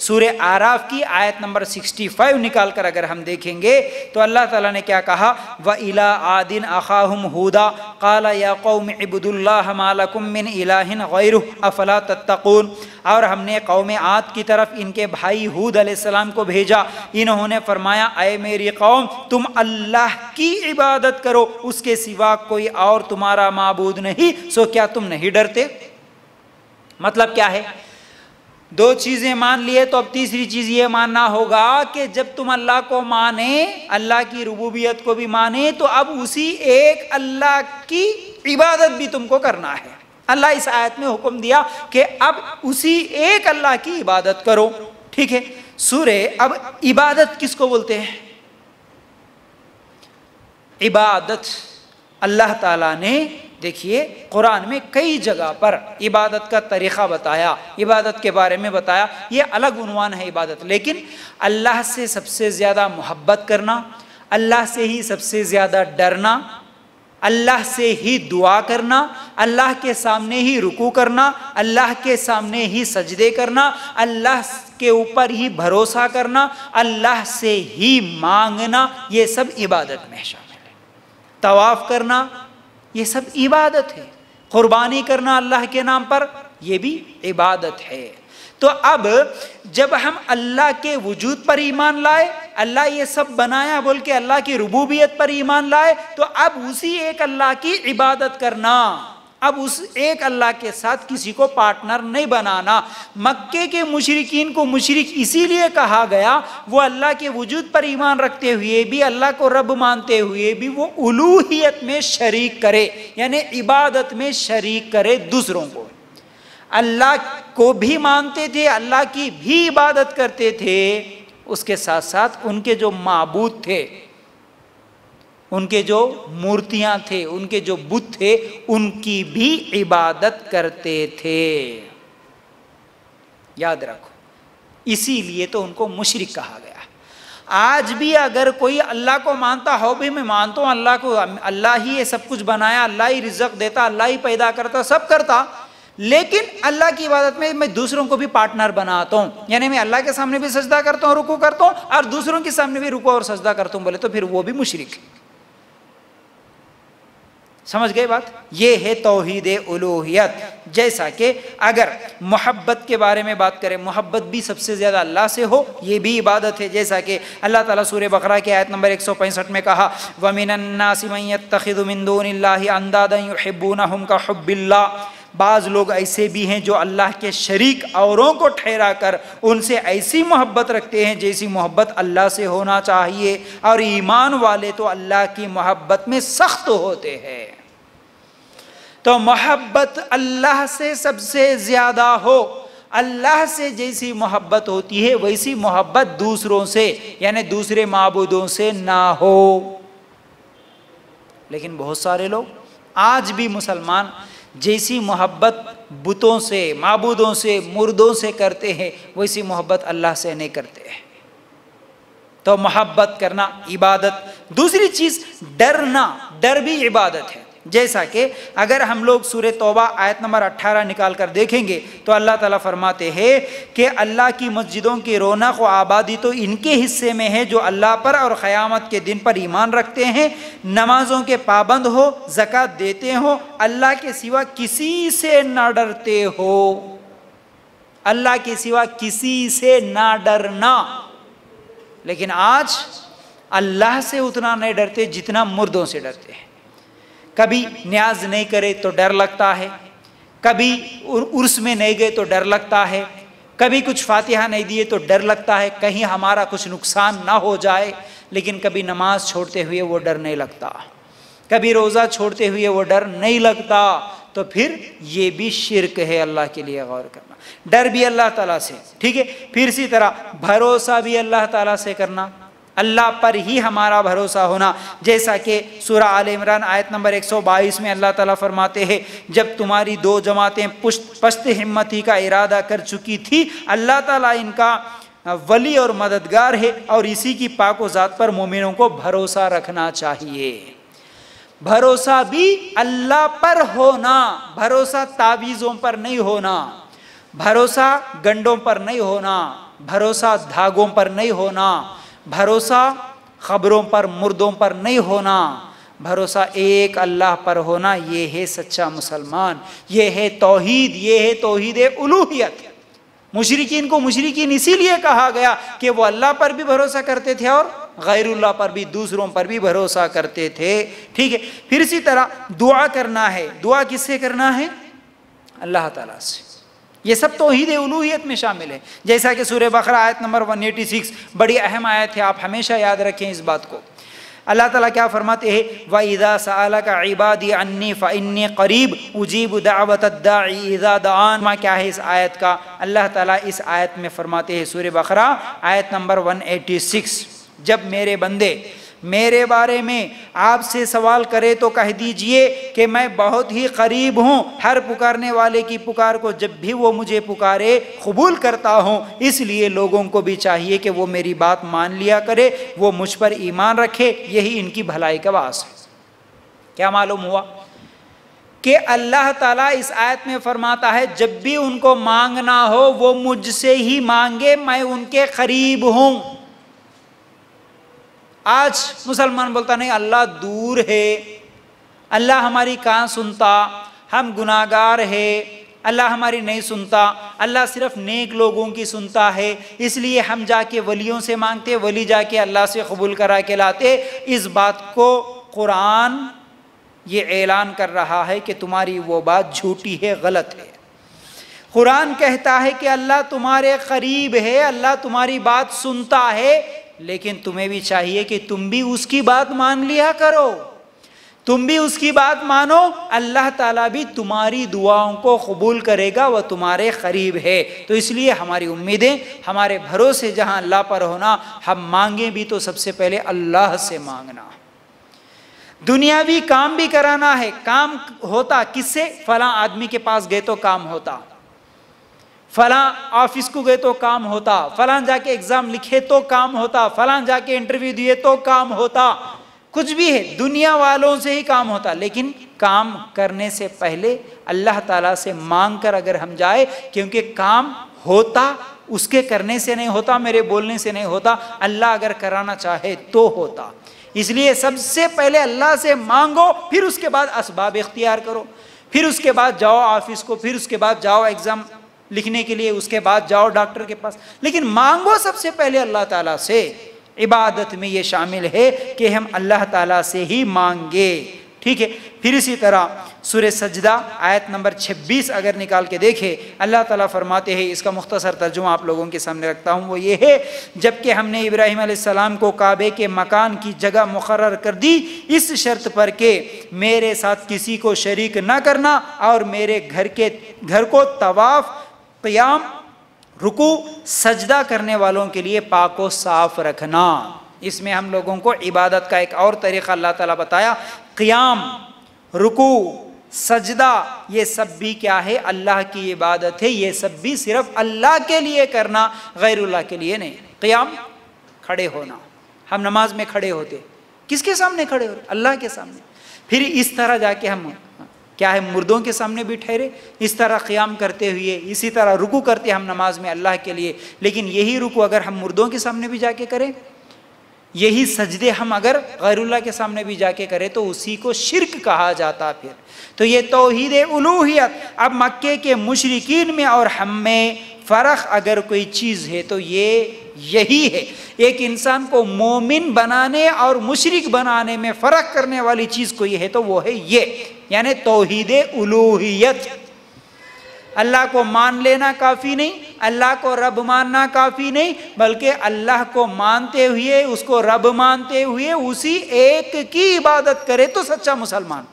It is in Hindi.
सूरे आराफ की आयत नंबर 65 निकाल कर अगर हम देखेंगे तो अल्लाह ताला ने क्या कहा, व इला आदिन अखाहुम हुदा काला या कौम इब्दुल्लाह मा लकुम मिन इलाहिन गैरुह अफला तत्तकून। और हमने कौम आद की तरफ इनके भाई हूद अलैहिस्सलाम को भेजा, इन्होंने फरमाया ऐ मेरी कौम तुम अल्लाह की इबादत करो, उसके सिवा कोई और तुम्हारा माबूद नहीं, सो क्या तुम नहीं डरते। मतलब क्या है, दो चीजें मान लिए तो अब तीसरी चीज ये मानना होगा कि जब तुम अल्लाह को माने, अल्लाह की रुबूबियत को भी माने, तो अब उसी एक अल्लाह की इबादत भी तुमको करना है। अल्लाह इस आयत में हुक्म दिया कि अब उसी एक अल्लाह की इबादत करो। ठीक है, सूरे अब इबादत किसको बोलते हैं? इबादत अल्लाह ताला ने देखिए कुरान में कई जगह पर इबादत का तरीक़ा बताया, इबादत के बारे में बताया, ये अलग उन्वान है इबादत। लेकिन अल्लाह से सबसे ज़्यादा मोहब्बत करना, अल्लाह से ही सबसे ज़्यादा डरना, अल्लाह से ही दुआ करना, अल्लाह के सामने ही रुकू करना, अल्लाह के सामने ही सजदे करना, अल्लाह के ऊपर ही भरोसा करना, अल्लाह से ही मांगना, ये सब इबादत में शामिल है। तवाफ़ करना ये सब इबादत है। कुर्बानी करना अल्लाह के नाम पर ये भी इबादत है। तो अब जब हम अल्लाह के वजूद पर ईमान लाए, अल्लाह ये सब बनाया बोल के अल्लाह की रुबूबियत पर ईमान लाए, तो अब उसी एक अल्लाह की इबादत करना, अब उस एक अल्लाह के साथ किसी को पार्टनर नहीं बनाना। मक्के के मुशरिकीन को मुशरिक इसीलिए कहा गया, वो अल्लाह के वजूद पर ईमान रखते हुए भी, अल्लाह को रब मानते हुए भी वो उलूहियत में शरीक करे, यानी इबादत में शरीक करे दूसरों को। अल्लाह को भी मानते थे, अल्लाह की भी इबादत करते थे, उसके साथ साथ उनके जो माबूद थे, उनके जो मूर्तियां थे, उनके जो बुत थे, उनकी भी इबादत करते थे। याद रखो, इसीलिए तो उनको मुशरिक कहा गया। आज भी अगर कोई अल्लाह को मानता हो, भी मैं मानता हूँ अल्लाह को, अल्लाह ही ये सब कुछ बनाया, अल्लाह ही रिज़्क़ देता, अल्लाह ही पैदा करता, सब करता, लेकिन अल्लाह की इबादत में मैं दूसरों को भी पार्टनर बनाता हूँ, यानी मैं अल्लाह के सामने भी सजदा करता हूँ, रुकू करता हूँ, और दूसरों के सामने भी रुकू और सजदा करता हूँ, बोले तो फिर वो भी मुशरिक है। समझ गए बात? ये है तौहीद उलूहियत। जैसा कि अगर मोहब्बत के बारे में बात करें, मोहब्बत भी सबसे ज़्यादा अल्लाह से हो, ये भी इबादत है। जैसा कि अल्लाह ताला सूरह बकरा की आयत नंबर 165 में कहा, व मिनन नासि मन यत्तखिज़ु मिन दूनिल्लाहि अंदादन युहिब्बूनहुम का हुब्बिल्लाह। बाज़ लोग ऐसे भी हैं जो अल्लाह के शरीक औरों को ठहरा कर उनसे ऐसी मोहब्बत रखते हैं जैसी मोहब्बत अल्लाह से होना चाहिए। और ईमान वाले तो अल्लाह की मोहब्बत में सख्त होते हैं। तो मोहब्बत अल्लाह से सबसे ज़्यादा हो, अल्लाह से जैसी मोहब्बत होती है वैसी मोहब्बत दूसरों से, यानी दूसरे माबूदों से ना हो। लेकिन बहुत सारे लोग आज भी मुसलमान जैसी मोहब्बत बुतों से, माबूदों से, मुर्दों से करते हैं, वैसी मोहब्बत अल्लाह से नहीं करते हैं। तो मोहब्बत करना इबादत। दूसरी चीज़ डरना, डर भी इबादत है। जैसा कि अगर हम लोग सूरह तौबा आयत नंबर 18 निकाल कर देखेंगे तो अल्लाह ताला फरमाते हैं कि अल्लाह की मस्जिदों की रौनक व आबादी तो इनके हिस्से में है जो अल्लाह पर और क़यामत के दिन पर ईमान रखते हैं, नमाज़ों के पाबंद हो, ज़कात देते हो, अल्लाह के सिवा किसी से ना डरते हो। अल्लाह के सिवा किसी से ना डरना। लेकिन आज अल्लाह से उतना नहीं डरते जितना मुर्दों से डरते हैं। कभी न्याज नहीं करे तो डर लगता है, कभी उर्स में नहीं गए तो डर लगता है, कभी कुछ फातिहा नहीं दिए तो डर लगता है कहीं हमारा कुछ नुकसान ना हो जाए। लेकिन कभी नमाज छोड़ते हुए वो डर नहीं लगता, कभी रोज़ा छोड़ते हुए वो डर नहीं लगता। तो फिर ये भी शिर्क है। अल्लाह के लिए गौर करना। डर भी अल्लाह ताला से, ठीक है। फिर इसी तरह भरोसा भी अल्लाह ताला से करना, अल्लाह पर ही हमारा भरोसा होना। जैसा कि सूरह आल इमरान आयत नंबर 122 में अल्लाह ताला फरमाते हैं, जब तुम्हारी दो जमातें पस्त हिम्मती का इरादा कर चुकी थी, अल्लाह ताला इनका वली और मददगार है और इसी की पाको ज़ात पर मोमिनों को भरोसा रखना चाहिए। भरोसा भी अल्लाह पर होना, भरोसा तावीज़ों पर नहीं होना, भरोसा गंडों पर नहीं होना, भरोसा धागों पर नहीं होना, भरोसा खबरों पर, मुर्दों पर नहीं होना, भरोसा एक अल्लाह पर होना, ये है सच्चा मुसलमान, ये है तौहीद, ये है तौहीद उलूहियत। मुशरिकीन को मुशरिकीन इसीलिए कहा गया कि वो अल्लाह पर भी भरोसा करते थे और गैरुल्लाह पर भी, दूसरों पर भी भरोसा करते थे। ठीक है, फिर इसी तरह दुआ करना है। दुआ किससे करना है? अल्लाह ताला से। ये सब तौहीद उलूहियत में शामिल है। जैसा कि सूरह बकरा आयत नंबर 186 बड़ी अहम आयत है, आप हमेशा याद रखें इस बात को। अल्लाह ताला क्या फरमाते हैं? व इज़ा सअलका इबादी अन्नी फ़इन्नी क़रीब उजीबु दाअवतद दाई इज़ा दआन। क्या है इस आयत का? अल्लाह ताला इस आयत में फरमाते हैं, सूरह बकरा आयत नंबर 186, जब मेरे बंदे मेरे बारे में आपसे सवाल करे तो कह दीजिए कि मैं बहुत ही करीब हूँ, हर पुकारने वाले की पुकार को जब भी वो मुझे पुकारे कबूल करता हूँ। इसलिए लोगों को भी चाहिए कि वो मेरी बात मान लिया करे, वो मुझ पर ईमान रखे, यही इनकी भलाई का वास है। क्या मालूम हुआ कि अल्लाह ताला इस आयत में फरमाता है जब भी उनको मांगना हो वो मुझसे ही मांगे, मैं उनके करीब हूँ। आज मुसलमान बोलता नहीं अल्लाह दूर है, अल्लाह हमारी कहाँ सुनता, हम गुनाहगार है, अल्लाह हमारी नहीं सुनता, अल्लाह सिर्फ नेक लोगों की सुनता है, इसलिए हम जाके वलियों से मांगते, वली जाके अल्लाह से कबूल करा के लाते। इस बात को कुरान ये ऐलान कर रहा है कि तुम्हारी वो बात झूठी है, गलत है। कुरान कहता है कि अल्लाह तुम्हारे करीब है, अल्लाह तुम्हारी बात सुनता है, लेकिन तुम्हें भी चाहिए कि तुम भी उसकी बात मान लिया करो, तुम भी उसकी बात मानो, अल्लाह ताला भी तुम्हारी दुआओं को कबूल करेगा, वह तुम्हारे करीब है। तो इसलिए हमारी उम्मीदें, हमारे भरोसे जहां अल्लाह पर होना, हम मांगे भी तो सबसे पहले अल्लाह से मांगना। दुनियावी काम भी कराना है, काम होता किससे? फलां आदमी के पास गए तो काम होता, फलां ऑफिस को गए तो काम होता, फलां जाके एग्जाम लिखे तो काम होता, फलां जाके इंटरव्यू दिए तो काम होता, कुछ भी है दुनिया वालों से ही काम होता। लेकिन काम करने से पहले अल्लाह ताला से मांग कर अगर हम जाए, क्योंकि काम होता उसके करने से नहीं होता, मेरे बोलने से नहीं होता, अल्लाह अगर कराना चाहे तो होता। इसलिए सबसे पहले अल्लाह से मांगो, फिर उसके बाद असबाब इख्तियार करो, फिर उसके बाद जाओ ऑफिस को, फिर उसके बाद जाओ एग्जाम लिखने के लिए, उसके बाद जाओ डॉक्टर के पास, लेकिन मांगो सबसे पहले अल्लाह ताला से। इबादत में ये शामिल है कि हम अल्लाह ताला से ही मांगे। ठीक है, फिर इसी तरह सूरह सजदा आयत नंबर 26 अगर निकाल के देखें, अल्लाह ताला फरमाते हैं, इसका मुख्तसर तर्जुमा आप लोगों के सामने रखता हूँ, वो ये है, जबकि हमने इब्राहीम अलैहिस्सलाम को काबे के मकान की जगह मुकर्रर कर दी इस शर्त पर कि मेरे साथ किसी को शरीक न करना और मेरे घर को तवाफ, क़ियाम, रुकू, सजदा करने वालों के लिए पाको साफ रखना। इसमें हम लोगों को इबादत का एक और तरीक़ा अल्लाह ताला बताया। क़ियाम, रुकू, सजदा, ये सब भी क्या है? अल्लाह की इबादत है। ये सब भी सिर्फ अल्लाह के लिए करना, गैरुल्लाह के लिए नहीं। क़ियाम, खड़े होना, हम नमाज में खड़े होते, किसके सामने खड़े होते? अल्लाह के सामने। फिर इस तरह जाके हम क्या है, मुर्दों के सामने भी ठहरे, इस तरह क़ियाम करते हुए, इसी तरह रुकू करते हम नमाज में अल्लाह के लिए। लेकिन यही रुकू अगर हम मुर्दों के सामने भी जाके करें, यही सजदे हम अगर गैरुल्लाह के सामने भी जाके करें, तो उसी को शिर्क कहा जाता। फिर तो ये तौहीद उलूहियत। अब मक्के के मुशरिकीन में और हम में फ़र्क अगर कोई चीज़ है तो ये यही है। एक इंसान को मोमिन बनाने और मुशरिक बनाने में फ़र्क करने वाली चीज़ कोई है तो वो है ये, यानी तौहीद उलूहियत। अल्लाह को मान लेना काफ़ी नहीं, अल्लाह को रब मानना काफ़ी नहीं, बल्कि अल्लाह को मानते हुए, उसको रब मानते हुए उसी एक की इबादत करे तो सच्चा मुसलमान।